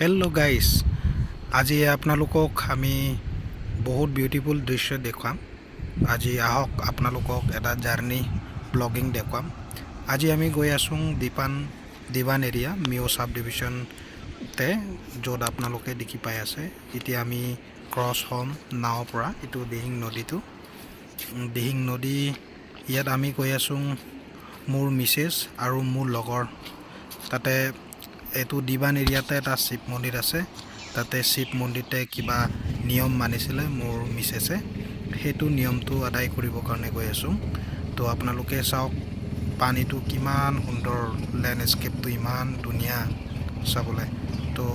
Hello' guys, আজি আপোনালোকক আমি বহুত বিউটিফুল দৃশ্য দেখুৱাম। আজি আহক আপোনালোকক এটা জাৰ্ণি ব্লগিং দেখুৱাম। আজি আমি গৈ আছোঁ দিবান এৰিয়া মিঅ' চাব ডিভিশ্যনতে, য'ত আপোনালোকে দেখি পাই আছে। এতিয়া আমি ক্ৰছ হ'ম নাৱৰ পৰা, এইটো দিহিং নদী। ইয়াত আমি গৈ আছোঁ মোৰ মিছেছ আৰু মোৰ লগৰ। তাতে এইটো দিবান এৰিয়াতে এটা শিৱ মন্দিৰ আছে। তাতে শিৱ মন্দিৰতে কিবা নিয়ম মানিছিলে মোৰ মিছেছে, সেইটো নিয়মটো আদায় কৰিবৰ কাৰণে গৈ আছোঁ। তো আপোনালোকে চাওক পানীটো কিমান সুন্দৰ, লেণ্ডস্কেপটো ইমান ধুনীয়া চাবলৈ। তো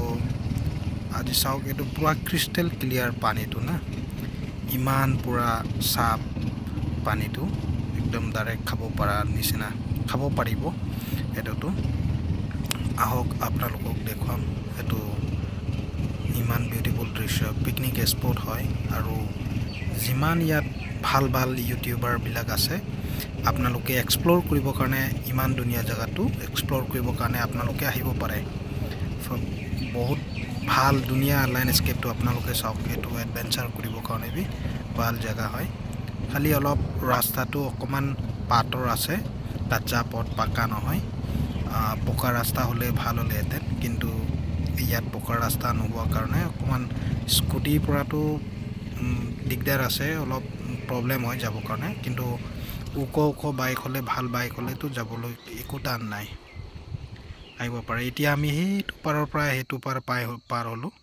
আজি চাওক, এইটো পূৰা ক্ৰিষ্টেল ক্লিয়াৰ পানীটো না, ইমান পূৰা চাফ পানীটো, একদম ডাইৰেক্ট খাব পৰা নিচিনা, খাব পাৰিব এইটোতো। আহক আপোনালোকক দেখুৱাম। এইটো ইমান বিউটিফুল দৃশ্য, পিকনিক স্পট হয়। আৰু যিমান ইয়াত ভাল ভাল ইউটিউবাৰবিলাক আছে, আপোনালোকে এক্সপ্ল'ৰ কৰিবৰ কাৰণে, ইমান ধুনীয়া জেগাটো এক্সপ্ল'ৰ কৰিবৰ কাৰণে আপোনালোকে আহিব পাৰে। বহুত ভাল ধুনীয়া লেণ্ডস্কেপটো আপোনালোকে চাওক। এইটো এডভেঞ্চাৰ কৰিবৰ কাৰণে বি ভাল জেগা হয়। খালি অলপ ৰাস্তাটো অকণমান পাথৰ আছে, কাঁচা পথ, পাকা নহয়। পকা ৰাস্তা হ'লে ভাল হ'লেহেঁতেন, কিন্তু ইয়াত পকা ৰাস্তা নোহোৱাৰ কাৰণে অকণমান স্কুটিৰ পৰাতো দিগদাৰ আছে, অলপ প্ৰব্লেম হয় যাবৰ কাৰণে। কিন্তু ওখ বাইক হ'লে, ভাল বাইক হ'লেতো যাবলৈ একো টান নাই, আহিব পাৰে। এতিয়া আমি সেইটো পাৰৰ পৰা সেইটো পাৰ হ'লোঁ।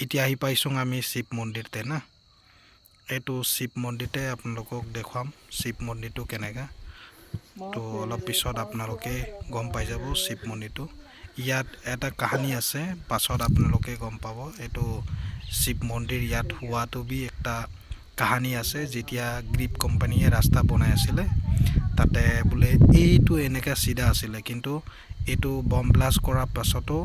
এতিয়া আহি পাইছোঁ আমি শিৱ মন্দিৰতে না। এইটো শিৱ মন্দিৰতে আপোনালোকক দেখুৱাম শিৱ মন্দিৰটো কেনেকৈ। তো অলপ পিছত আপোনালোকে গম পাই যাব শিৱ মন্দিৰটো। ইয়াত এটা কাহিনী আছে, পাছত আপোনালোকে গম পাব। এইটো শিৱ মন্দিৰ ইয়াত হোৱাটো বি একটা কাহিনী আছে। যেতিয়া গ্ৰীপ কোম্পানীয়ে ৰাস্তা বনাই আছিলে, তাতে বোলে এইটো এনেকৈ চিধা আছিলে, কিন্তু এইটো বম ব্লাষ্ট কৰাৰ পাছতো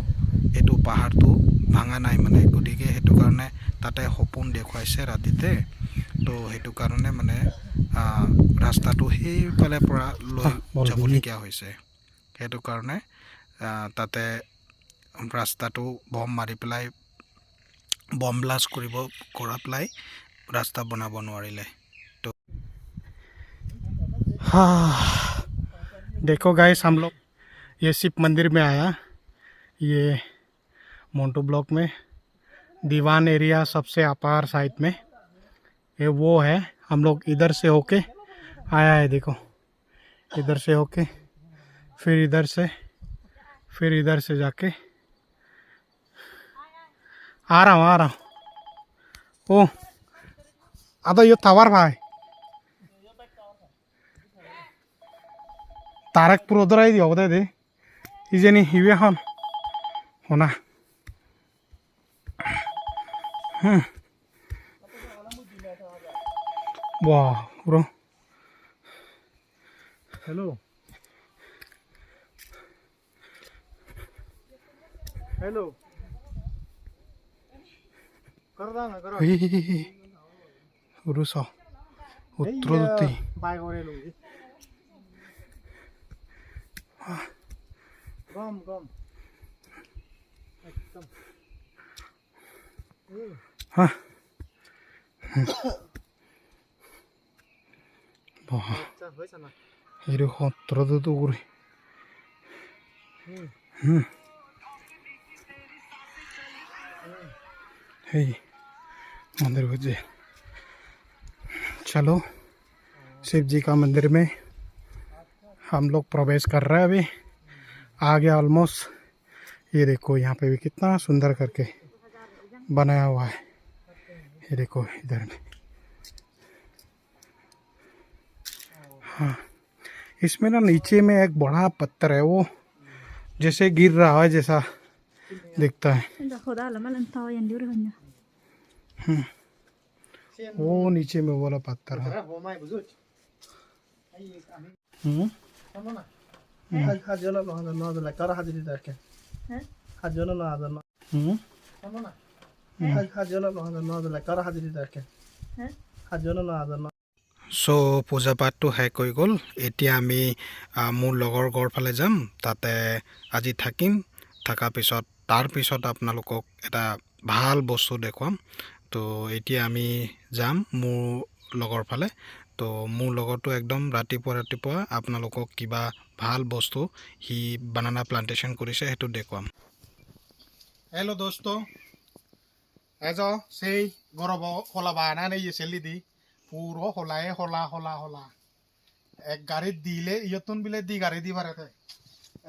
এইটো পাহাৰটো ভাঙা নাই মানে। গতিকে সেইটো কাৰণে তাতে সপোন দেখুৱাইছে ৰাতিতে। তো সেইটো কাৰণে মানে ৰাস্তাটো সেইফালে পৰা লৈ যাবলগীয়া হৈছে। সেইটো কাৰণে তাতে ৰাস্তাটো বম মাৰি পেলাই, বম ব্লাষ্ট কৰা পেলাই ৰাস্তা বনাব নোৱাৰিলে। তো देखो गाइस, हम लोग ये शिव मंदिर में आया। ये मोंटू ब्लॉक में दीवान एरिया सबसे अपार साइड में ये वो है। हम लोग इधर से होके आया है, देखो इधर से होके, फिर इधर से जाके आ रहा हूँ। ओ आता यो टावर भाई, तारकपुर उधर आई दिया बता दे इजनी हिवे हन होना। वाह ब्रो, हेलो हेलो कर दाना करो रुसा उत्तरदती बाय करे लूंगी गम एकदम हाँ ये उत्तरदती गुरी मंदिर बजे। चलो शिव जी का मंदिर में हम लोग प्रवेश कर रहे हैं। अभी आ गया ऑलमोस्ट। ये देखो यहाँ पे भी कितना सुंदर करके बनाया हुआ है। ये देखो इधर में, हाँ इसमें ना नीचे में एक बड़ा पत्थर है, वो जैसे गिर रहा है जैसा दिखता है। वो नीचे में वाला पत्थर है। সো পূজা পাঠটো শেষ হৈ গ'ল। এতিয়া আমি মোৰ লগৰ ঘৰ ফালে যাম। তাতে আজি থাকিম, থকাৰ পিছত তাৰপিছত আপোনালোকক এটা ভাল বস্তু দেখুৱাম। তো এতিয়া আমি যাম মোৰ লগৰ ফালে। তো মোৰ লগৰটো একদম ৰাতিপুৱা আপোনালোকক কিবা ভাল বস্তু সি বানানা প্লান্টেশ্যন কৰিছে সেইটো দেখুৱাম। हेलो दोस्तों, ऐसा सही गौरव होला बाना नहीं ये सेली दी पूरा होला है होला एक गाड़ी दिले ये तुम बिले दी गाड़ी दी भरे थे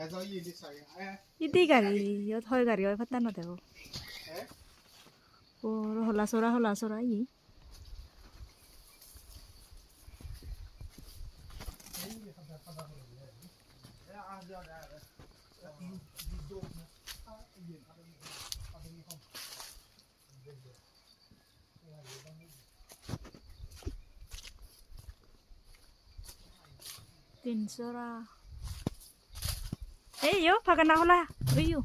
ऐसा ये दिस आ गया इदी गाड़ी यो थोय गाड़ी ओय पता न देबो और होला सोरा ई तीन सोरा yo pagana hola riyu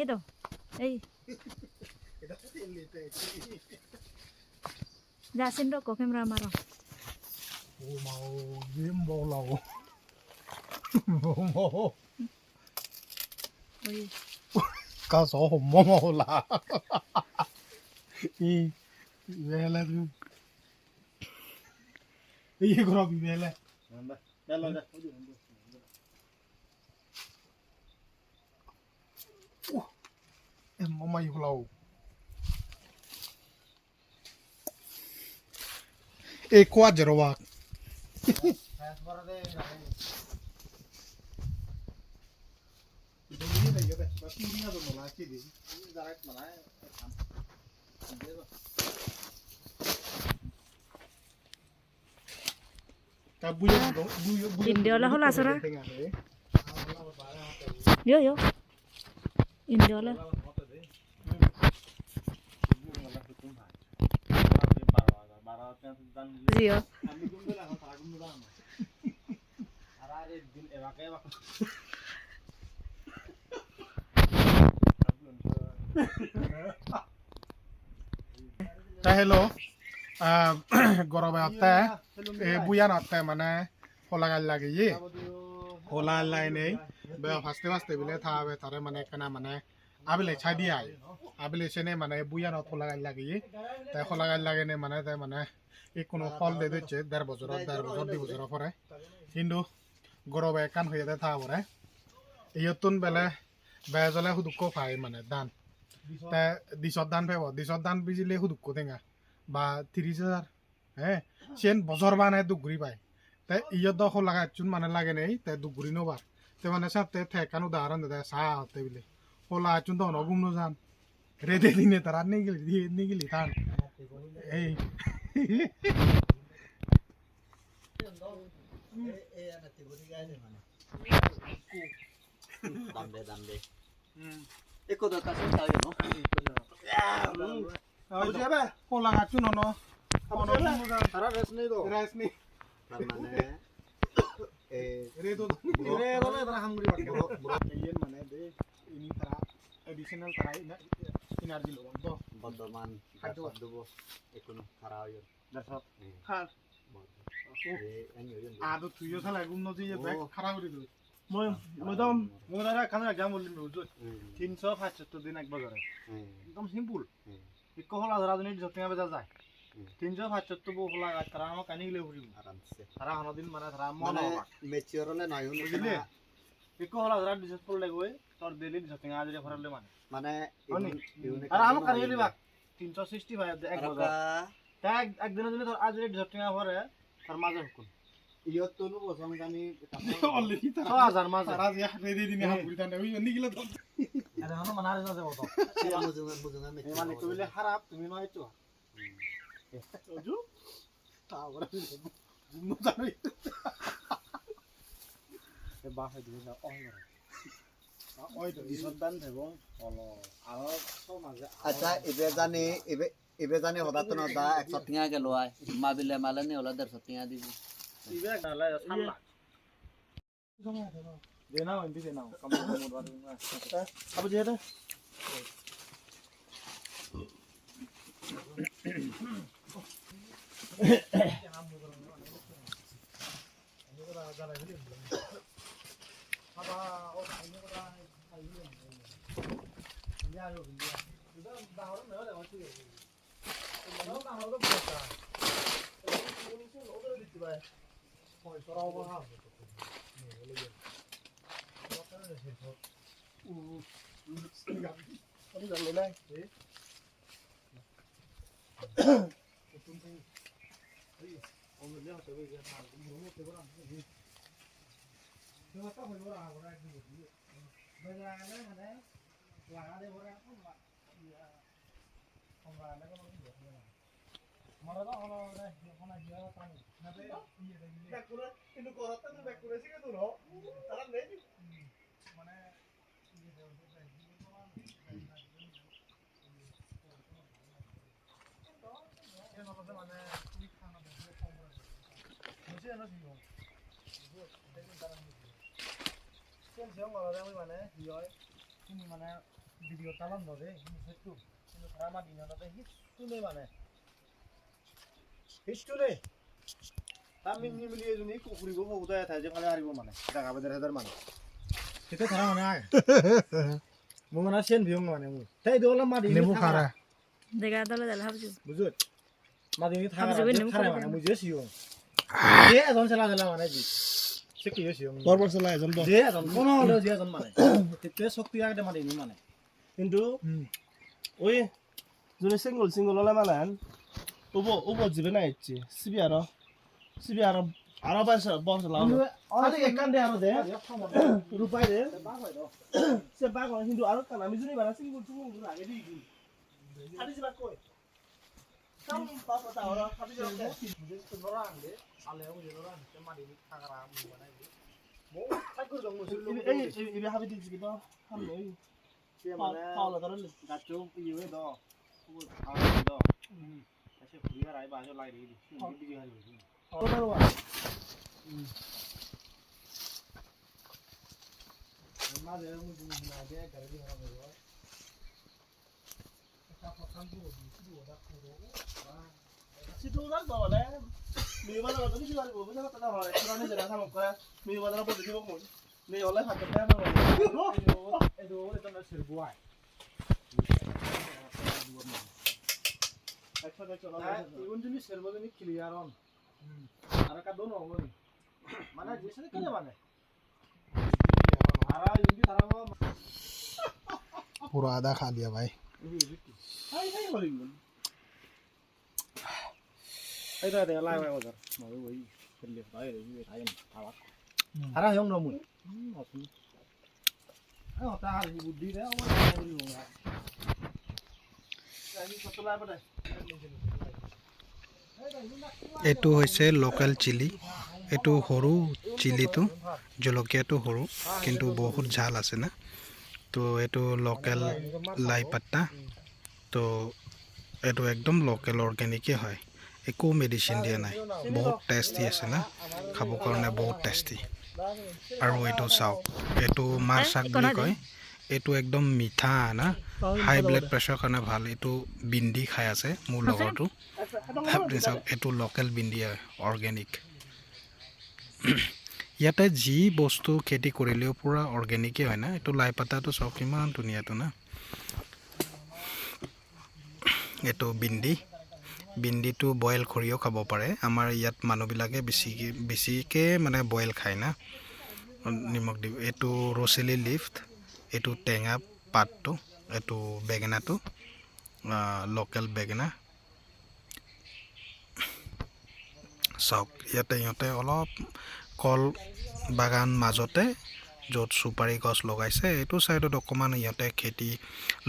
do jasin do ko camera maro mau game bola mau cá sấu hồng mô là y về là tu y có đâu bị về là em mày lâu e qua giờ rồi Indio lah hola sora yo Indio lah Zio hello গরমে আতে এ buoyant আতে মানে হোলা লাগে ই হোলা লাই নেই বে ফাস্তে বিলে থাবে তারে মানে কেনা মানে আবিলে ছাই দি আই আবিলে সেনে মানে বুয়ান হোলা লাগে ই তাই হোলা লাগে নে মানে তাই মানে এই কোনো ফল দে দিচ্ছে 1.5 বছর 2 বছর পরে কিন্তু গরমে কান হয়ে দে থাবরে ইয়তুন বেলে বেজলে হুদুকো ফাই মানে দান তে দিছত দান ফেব দিছত দান বিজিলে হুদুকো দেঙ্গা বা 30,000 হ্যাঁ সেন বছর বানায় দুগুরি পায় তাই ইয়ত দখ লাগা চুন মানে লাগে নেই তাই দুগুরি নবার তে মানে সাথে ঠেকান উদাহরণ দে সা হতে বিলে হোলা চুন তো নগুম ন জান রেদে দিনে তারা নিগিলি থান এই Damde. Eko da ta sen tayo no. হোলা চুন ন Tara res nei do. রাসনি Tar mane রেদো re dole tara hamguri bakke. Yen মানে দে ইনি তারা এডিশনাল তারা এনার্জি লবন তো Bodoman Aduh. dubo ekono khara yo. দেখত খার Enyo আদো তুইও শালা গুণ যে ব্যাগ খারাপ করে দিল মই দাদা খানা একদম বললি বুঝছো 375 দিন এক বাজারে একদম সিম্পল এক হলা রাজনী যতনা বেজা যায় 375 বো হলা তারা আমা কানি গলে হরিব aramse. তারা হনদিন মানে তারা মন Mane হবা mature le nayo বুঝলি এক হলা রাজরা ডিসেট পড় লাগবে তোর দিলি যতনা আজরে ফরালে মানে mane আর আমা কানি গলি বাক 365 এক বাজার তাই একদিন তোর আজরে যতনা পরে তার মাঝে হুকুম Iyotunu bosong kami অলরেডি তারা 6000 মাঝে তারা যে রেডি দিনে হাত পুরি তানে ওই নিগিলা তো আরে হনো মানারে যাবে তো siya muzungan এই মানে কইলে খারাপ তুমি নয় তো ওজু তাওরা গুণ জানি এ বাহে দিবে না ওই ওই তো দিসদান দেব হলো আর সব মাঝে acha ibe jani hoda to na da 100 tinga gelo ai mabile malani hola 150 tinga dibu ইবে নালা সামলা দেনা হইবি দেনা কাম মোর বাদ না আবু জেরে নেমু খাৰা Dega dala dala habju. বুঝুত মাদিনী থাকা Habju রাতে nemu খারা kara. মানে মুজে সিও দে এজন চলা গেলা মানে জি সে কি সিও বৰ বৰ চলাই এজন দে এজন কোন হলো যে এজন মানে তেতে শক্তি আগতে মাদিনী মানে কিন্তু ওই যোনে সিঙ্গল হলে মানে ওবো জিবে না ইচ্ছে সিবি আরো বস লাগানো আরে একান দে আরো দে রূপাই দে সে বাগ কিন্তু আরো কান আমি যদি বানা সিঙ্গল আগে দিই আদি সিবা কই কাম পাপা তা ওরা খাবি যাবে মুজে তো নরা আনলে আলে মুজে নরা আনতে মাদিনী থাকা রা মু বানাই দে মো সাইকুল জং মুজে এই এই হাবি দিছি কি তো হাম নই সে মানে পাওলা ধরে গাচো ইয়ে দ ও খাওয়া দ এসে ফুরিয়া রাই বাজো লাই রে বিজি হারি মাঝে মুজে না দে করে দি হারা বলো এটা পছন্দ করে দিছি ওটা করে সিটো না বলে মি বাজার তো কিছু আর বলবো না কথা হয় পুরানে যারা কাম করে মি বাজার পড়ে দিব কোন মি হলে হাতে না এদো এটা না সিরবুয়াই একসাথে চলা ইউন জনি সিরবো জনি ক্লিয়ার অন আর কা দোনো হবনি মানে যেসে কেনে মানে আরা ইউন তারা পুরো আধা খা দিয়া ভাই হাই হলি এটা দে লাই বাই বাজার মই ওই খেলে বাই রে আইন আবা আরা হং নমু অসু তা আর বুদ্ধি রে আমার করি হোগা আমি কত লাই বড় এইটো হৈছে লোকেল চিলি এইটো সৰু চিলিটো জলকীয়াটো সৰু কিন্তু বহুত ঝাল আছে না তো এইটো লোকেল লাই পাত্তা তো এইটো একদম লোকেল অৰ্গেনিকে হয় একো মেডিচিন দিয়া নাই বহুত টেষ্টি আছে না খাব কাৰণে বহুত টেষ্টি আৰু এইটো চাওক এইটো মাৰ শাক বুলি কয় এইটো একদম মিঠা না হাই ব্লাড প্ৰেছাৰ কাৰণে ভাল এইটো বিন্দি খাই আছে মোৰ লগৰটো আপুনি চাওক এইটো লোকেল বিন্দি অৰ্গেনিক ইয়াতে যি বস্তু খেতি কৰিলেও পুৰা অৰ্গেনিকে হয় না এইটো লাই পাতাটো চাওক ইমান ধুনীয়াটো না এইটো বিন্দিটো বইল কৰিও খাব পাৰে আমাৰ ইয়াত মানুহবিলাকে বেছিকে মানে বইল খায় না নিমখ দিব এইটো ৰচেলি লিফ এইটো টেঙা পাতটো এইটো বেঙেনাটো লোকেল বেঙেনা চাওক ইয়াতে ইহঁতে অলপ কল বাগান মাজতে য'ত চুপাৰী গছ লগাইছে এইটো চাইডত অকণমান ইহঁতে খেতি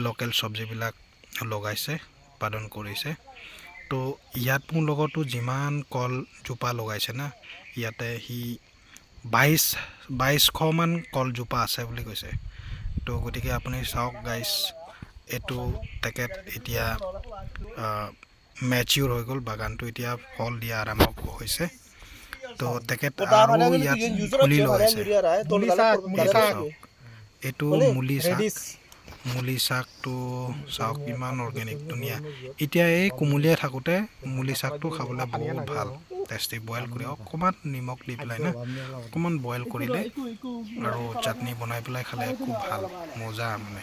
লোকেল চব্জিবিলাক লগাইছে উৎপাদন কৰিছে তো ইয়াত মোৰ লগতো যিমান কল জোপা লগাইছে না ইয়াতে সি 2200 মান কল জোপা আছে বুলি কৈছে তো গতিকে আপুনি চাওক গাইছ এইটো তেখেত এতিয়া মেচিউৰ হৈ গ'ল বাগানটো এতিয়া ফল দিয়া আৰম্ভ হৈছে তো তেখেত আৰু ইয়াত পুলি লগাইছে এইটো মুলি শাকটো চাওক ইমান অৰ্গেনিক ধুনীয়া এতিয়া এই কুমলীয়া থাকোঁতে মুলি শাকটো খাবলৈ বহুত ভাল টেষ্টি বইল কৰি অকণমান নিমখ দি পেলাই না অকণমান বইল কৰিলে আৰু চাটনি বনাই পেলাই খালে খুব ভাল মজা মানে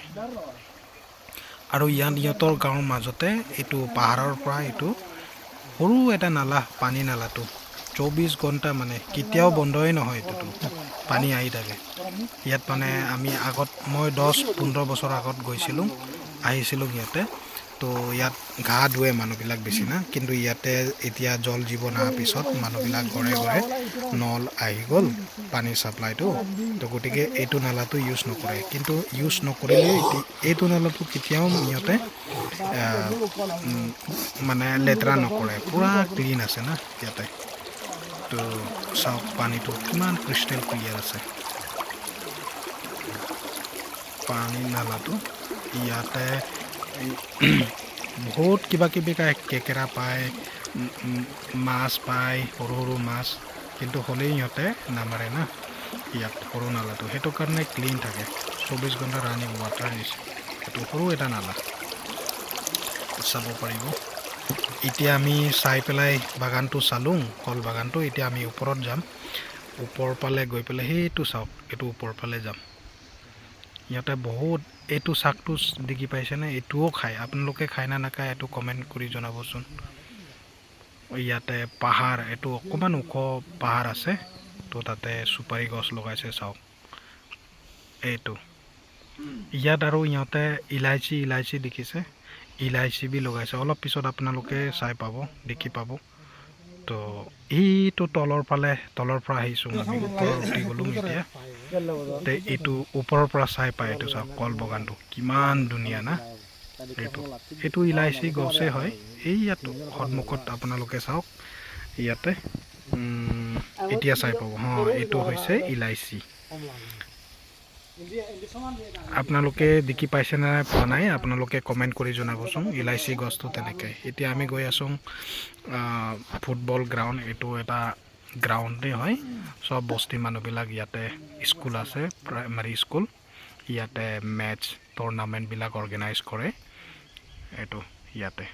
আৰু ইহঁতৰ গাঁৱৰ মাজতে এইটো পাহাৰৰ পৰা এইটো সৰু এটা নালা, পানী নালাটো 24 ঘণ্টা মানে কেতিয়াও বন্ধই নহয়, এইটোতো পানী আহি থাকে ইয়াত। মানে আমি আগত মই 10-15 বছৰ আগত গৈছিলোঁ, আহিছিলোঁ ইয়াতে। তো ইয়াত গা ধুৱে মানুহবিলাক বেছি না, কিন্তু ইয়াতে এতিয়া জল জীৱন অহাৰ পিছত মানুহবিলাক ঘৰে ঘৰে নল আহি গ'ল পানীৰ ছাপ্লাইটো। তো গতিকে এইটো নালাটো ইউজ নকৰে, কিন্তু ইউজ নকৰিলে এইটো নালাটো কেতিয়াও সিহঁতে মানে লেতেৰা নকৰে, পূৰা ক্লিন আছে না ইয়াতে। তো চাওক পানীটো কিমান ক্ৰিষ্টেল ক্লিয়াৰ আছে পানী নালাটো। ইয়াতে বহুত কিবা কিবি কেকেৰা পায়, মাছ পায়, সৰু সৰু মাছ, কিন্তু হ'লেই সিহঁতে নামাৰে না ইয়াত সৰু নালাটো। সেইটো কাৰণে ক্লিন থাকে, 24 ঘণ্টা ৰানিং ৱাটাৰ দিছে। এইটো সৰু এটা নালা চাব পাৰিব। এতিয়া আমি চাই পেলাই বাগানটো চালোঁ, কল বাগানটো। এতিয়া আমি ওপৰত যাম, ওপৰ পালে গৈ পেলাই সেইটো চাওক, এইটো ওপৰ পালে যাম। ইয়াতে বহুত এইটো শাকটো দেখি পাইছেনে, এইটোও খায়। আপোনালোকে খায় না নাখায় এইটো কমেণ্ট কৰি জনাবচোন। ইয়াতে পাহাৰ, এইটো অকণমান ওখ পাহাৰ আছে, তো তাতে চুপাৰী গছ লগাইছে চাওক এইটো। ইয়াত আৰু ইহঁতে ইলাইচি দেখিছে, ইলাইচি বি লগাইছে। অলপ পিছত আপোনালোকে চাই পাব, দেখি পাব। তো এইটো তলৰ পৰা আহিছোঁ, আমি ওপৰত উঠি গ'লোঁ এতিয়া। এইটো ওপৰৰ পৰা চাই পায়, এইটো চাওক কল বাগানটো কিমান ধুনীয়া না। এইটো ইলাইচি গছে হয়। এই ইয়াত সন্মুখত আপোনালোকে চাওক, ইয়াতে এতিয়া চাই পাব, এইটো হৈছে ইলাইচি। আপোনালোকে দেখি পাইছে নে পোৱা নাই, আপোনালোকে কমেণ্ট কৰি জনাবচোন। ইলাইচি গছটো তেনেকৈ। এতিয়া আমি গৈ আছোঁ ফুটবল গ্ৰাউণ্ড। এইটো এটা গ্ৰাউণ্ডেই হয়, চব বস্তি মানুহবিলাক ইয়াতে স্কুল আছে, প্ৰাইমাৰী স্কুল। ইয়াতে মেটচ টুৰ্ণামেণ্টবিলাক অৰ্গেনাইজ কৰে। এইটো ইয়াতে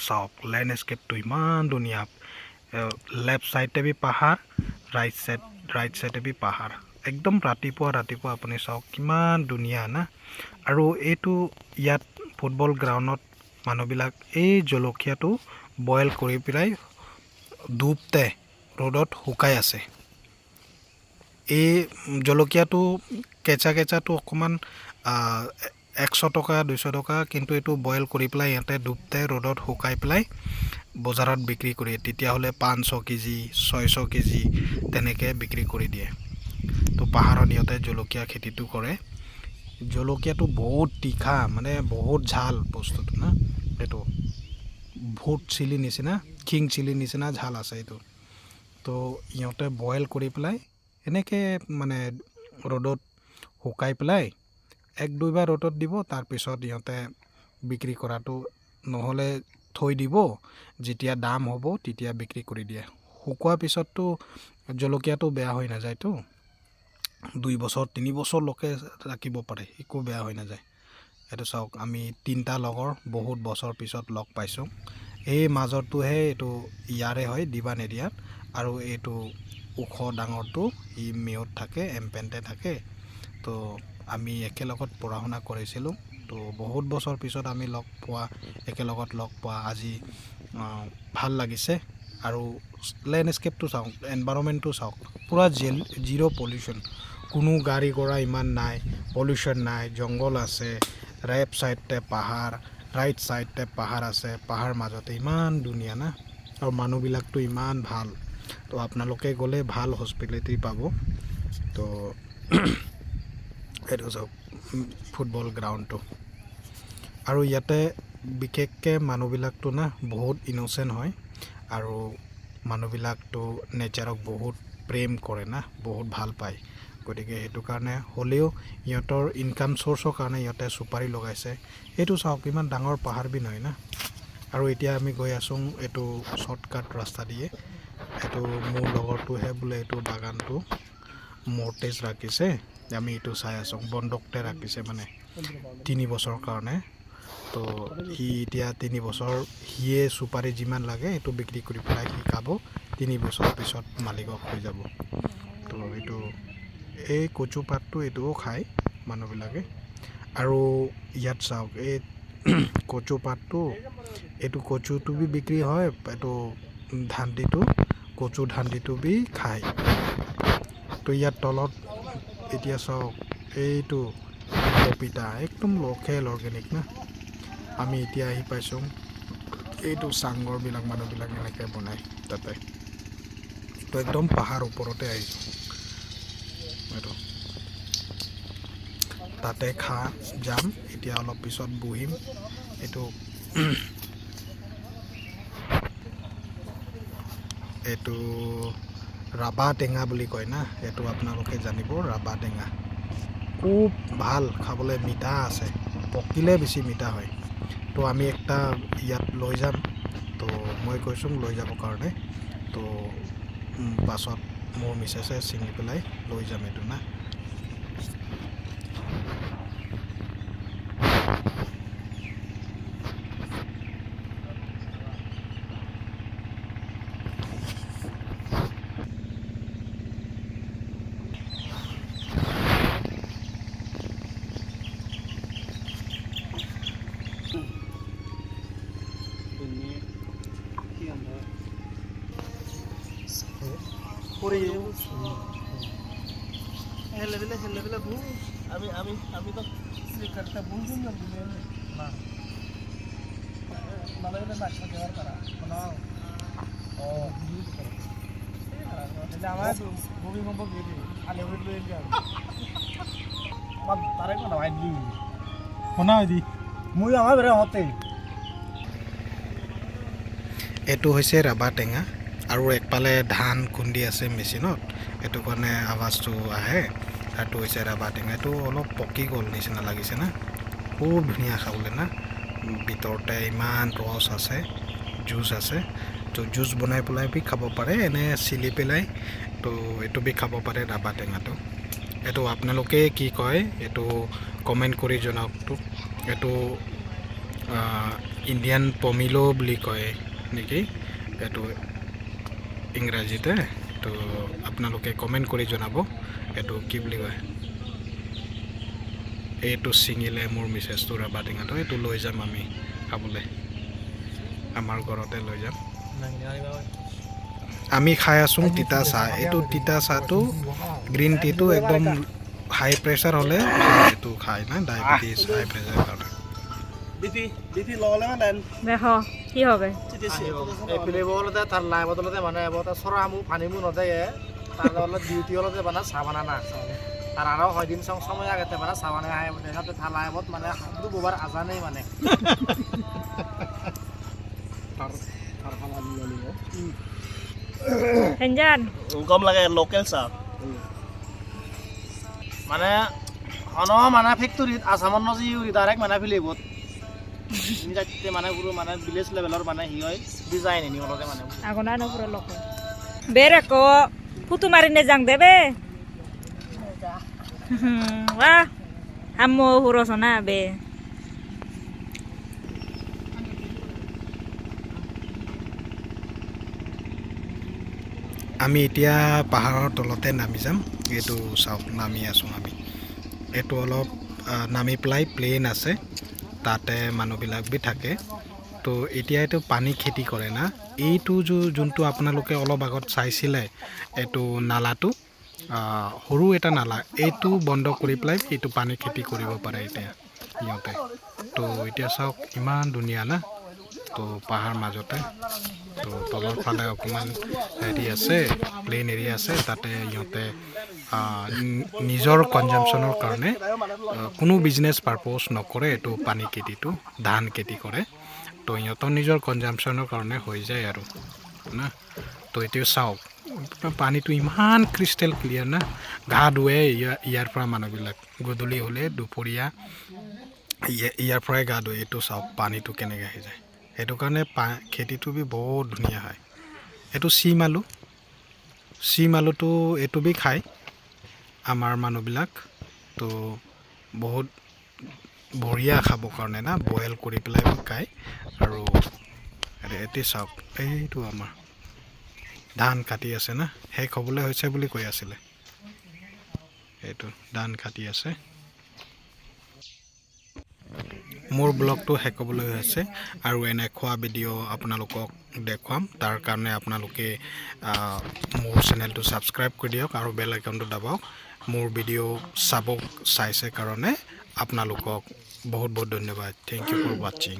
চাওক লেণ্ডস্কেপটো ইমান ধুনীয়া। লেফ্ট চাইডে বি পাহাৰ, ৰাইট চাইডে বি পাহাৰ। একদম ৰাতিপুৱা আপুনি চাওক কিমান ধুনীয়া না। আৰু এইটো ইয়াত ফুটবল গ্ৰাউণ্ডত মানুহবিলাক এই জলকীয়াটো বইল কৰি পেলাই ডুবতে ৰ'দত শুকাই আছে। এই জলকীয়াটো কেঁচাটো অকণমান 100 টকা 200 টকা, কিন্তু এইটো বইল কৰি পেলাই ইয়াতে ডুবতে ৰ'দত শুকাই পেলাই বজাৰত বিক্ৰী কৰে। তেতিয়াহ'লে 500 কেজি 600 কেজি তেনেকৈ বিক্ৰী কৰি দিয়ে। তো পাহাৰত ইহঁতে জলকীয়া খেতিটো কৰে। জলকীয়াটো বহুত তীখা, মানে বহুত ঝাল বস্তুটো না। এইটো ভোট চিলি নিচিনা, কিং চিলি নিচিনা ঝাল আছে এইটো। তো ইহঁতে বইল কৰি পেলাই এনেকৈ মানে ৰ'দত শুকাই পেলাই 1-2 বাৰ ৰ'দত দিব, তাৰপিছত ইহঁতে বিক্ৰী কৰাটো নহ'লে থৈ দিব, যেতিয়া দাম হ'ব তেতিয়া বিক্ৰী কৰি দিয়ে। শুকোৱাৰ পিছততো জলকীয়াটো বেয়া হৈ নাযায়তো, 2 বছৰ 3 বছৰলৈকে ৰাখিব পাৰে, একো বেয়া হৈ নাযায়। এইটো চাওক, আমি 3টা লগৰ বহুত বছৰ পিছত লগ পাইছোঁ। এই মাজৰটোহে এইটো ইয়াৰে হয়, দিবান এৰিয়াত, আৰু এইটো ওখ ডাঙৰটো ই মেয়ত থাকে, এমপেণ্টে থাকে। তো আমি একেলগত পঢ়া শুনা কৰিছিলোঁ। তো বহুত বছৰ পিছত আমি একেলগত লগ পোৱা আজি ভাল লাগিছে। আৰু লেণ্ডস্কেপটো চাওক, এনভাইৰনমেণ্টটো চাওক, পূৰা জিৰ' পলিউশ্যন, কোনো গাড়ী ঘোড়া ইমান নাই, পলিউশ্যন নাই, জংঘল আছে, লেফ্ট চাইডতে পাহাৰ, ৰাইট চাইডতে পাহাৰ আছে, পাহাৰ মাজতে ইমান ধুনীয়া না। আৰু মানুহবিলাকতো ইমান ভাল। তো আপোনালোকে গ'লে ভাল হস্পিটেলিটি পাব। তো এইটো চাওক ফুটবল গ্ৰাউণ্ডটো। আৰু ইয়াতে বিশেষকৈ মানুহবিলাকতো না বহুত ইন'চেণ্ট হয়, আৰু মানুহবিলাকতো নেচাৰক বহুত প্ৰেম কৰে না, বহুত ভাল পায়। গতিকে সেইটো কাৰণে হ'লেও সিহঁতৰ ইনকাম চ'ৰ্চৰ কাৰণে সিহঁতে চুপাৰী লগাইছে। এইটো চাওক ইমান ডাঙৰ পাহাৰ বি নহয় না। আৰু এতিয়া আমি গৈ আছোঁ এইটো শ্বৰ্টকাট ৰাস্তা দিয়ে। এইটো মোৰ লগৰটোহে বোলে এইটো বাগানটো মৰ্টেজ ৰাখিছে, আমি এইটো চাই আছোঁ, বন্ধকতে ৰাখিছে মানে 3 বছৰৰ কাৰণে। তো সি এতিয়া 3 বছৰ সিয়ে চুপাৰী যিমান লাগে এইটো বিক্ৰী কৰি পেলাই সি খাব, 3 বছৰ পিছত মালিকক হৈ যাব। তো এইটো এই কচু পাতটো এইটোও খায় মানুহবিলাকে। আৰু ইয়াত চাওক এই কচু পাতটো এইটো কচুটো বি বিক্ৰী হয় এইটো ধানটিটো কচু ধানটিটো বি খায় তো ইয়াত তলত এতিয়া চাওক এইটো পপিতা একদম লোকেল অৰ্গেনিক না আমি এতিয়া আহি পাইছোঁ এইটো চাংঘৰবিলাক মানুহবিলাক এনেকৈ বনায় তাতে তো একদম পাহাৰ ওপৰতে আহিছোঁ এইটো তাতে যাম এতিয়া অলপ পিছত বহিম এইটো এইটো ৰাবা টেঙা বুলি কয় না এইটো আপোনালোকে জানিব ৰাবা টেঙা খুব ভাল খাবলৈ মিঠা আছে পকিলে বেছি মিঠা হয় তো আমি একটা ইয়াত লৈ যাম তো মই কৈছোঁ লৈ যাবৰ কাৰণে তো পাছত মোৰ মিছেছে ছিঙি পেলাই লৈ যাম এইটো না পরে হেলে বেলে ভুল আমি তো সিলেক্টটা ভুল দিলাম না মানে এটা নাচা দেওয়ার করা না ও এটা আমার ভূমিকম্প গেছে আলে উঠে লয়ে যাব আমার তারে কোন ভাই দি কোনা দি মুই আমার বেরে হতে এইটো হৈছে ৰাবা টেঙা আৰু একপালে ধান খুন্দি আছে মেচিনত এইটো কাৰণে আৱাজটো আহে এইটো হৈছে ৰাবা টেঙা এইটো অলপ পকি গ'ল নিচিনা লাগিছে না খুব ধুনীয়া খাবলৈ না ভিতৰতে ইমান ৰস আছে জুচ আছে তো জুচ বনাই পেলাই বি খাব পাৰে এনে চিলি পেলাই তো এইটো বি খাব পাৰে ৰাবা টেঙাটো এইটো আপোনালোকে কি কয় এইটো কমেণ্ট কৰি জনাওকতো এইটো ইণ্ডিয়ান পমিলো বুলি কয় নেকি এইটো ইংৰাজীতে তো আপোনালোকে কমেণ্ট কৰি জনাব এইটো কি বুলি কয় এইটো ছিঙিলে মোৰ মিছেছটো ৰাবা টেঙাটো এইটো লৈ যাম আমি খাবলৈ আমাৰ ঘৰতে লৈ যাম আমি খাই আছোঁ তিতা চাহ এইটো তিতা চাহটো গ্ৰীণ টিটো একদম হাই প্ৰেছাৰ হ'লে এইটো খায় না ডায়েবেটিছ হাই প্ৰেছাৰ কাৰণে বিপি লগালে মানে দেখো কি হবে এই পিলে বলতে তার লাই বদলতে মানে বতা সরামু পানিমু নদায়ে তার বলে ডিউটি হলতে মানে সাবানা না আর আরো হয় দিন সময় আগেতে মানে সাবানা আয় বলে সাথে থালাই বত মানে দু দুবার আজানেই মানে তার খালা দিয়ে নিব হেঞ্জান কম লাগে লোকাল সাপ মানে হন মানে ফ্যাক্টরিত আসামন নজি ইউরি ডাইরেক্ট মানে ফিলিবত নিজাতে মানে পুরো মানে ভিলেজ লেভেলৰ মানে হি হয় ডিজাইন এনি হলতে মানে আগনা ন পুরো লোক বেরে কো ফুটু মারিনে যাং দেবে wah amo hurosona be আমি এতিয়া পাহাৰৰ তলতে নামি যাম এইটো চাওক নামি আছোঁ আমি এইটো অলপ নামি পেলাই প্লেন আছে তাতে মানুহবিলাক বি থাকে তো এতিয়া এইটো পানী খেতি কৰে না এইটো যোনটো আপোনালোকে অলপ আগত চাইছিলে এইটো নালাটো সৰু এটা নালা এইটো বন্ধ কৰি পেলাই এইটো পানী খেতি কৰিব পাৰে এতিয়া সিহঁতে তো এতিয়া চাওক ইমান ধুনীয়া না তো পাহাৰ মাজতে তো তলৰ ফালে অকণমান হেৰি আছে প্লেন এৰিয়া আছে তাতে সিহঁতে নিজৰ কনজাম্পশ্যনৰ কাৰণে কোনো বিজনেছ পাৰপ'জ নকৰে এইটো পানী খেতিটো ধান খেতি কৰে তো সিহঁতৰ নিজৰ কনজাম্পশ্যনৰ কাৰণে হৈ যায় আৰু না তো এতিয়া চাওক পানীটো ইমান ক্ৰিষ্টেল ক্লিয়াৰ না গা ধুৱে ইয়াৰ পৰা মানুহবিলাক গধূলি হ'লে দুপৰীয়া ইয়াৰ পৰাই গা ধুৱে এইটো চাওক পানীটো কেনেকৈ আহি যায় সেইটো কাৰণে খেতিটো বি বহুত ধুনীয়া হয় এইটো চিম আলুটো এইটো বি খায় আমাৰ মানুহবিলাক তো বহুত বঢ়িয়া খাবৰ কাৰণে না বইল কৰি পেলাই খায় আৰু এতিয়া চাওক এইটো আমাৰ ধান কাটি আছে না শেষ হ'বলৈ হৈছে বুলি কৈ আছিলে এইটো ধান কাটি আছে মোৰ ব্লগটো শেষ হ'বলৈ হৈছে আৰু এনে খোৱা ভিডিঅ' আপোনালোকক দেখুৱাম তাৰ কাৰণে আপোনালোকে মোৰ চেনেলটো ছাবস্ক্ৰাইব কৰি দিয়ক আৰু বেল আইকনটো দাবক মোৰ ভিডিঅ' চাইছে কাৰণে আপোনালোকক বহুত বহুত ধন্যবাদ থেংক ইউ ফৰ ৱাচিং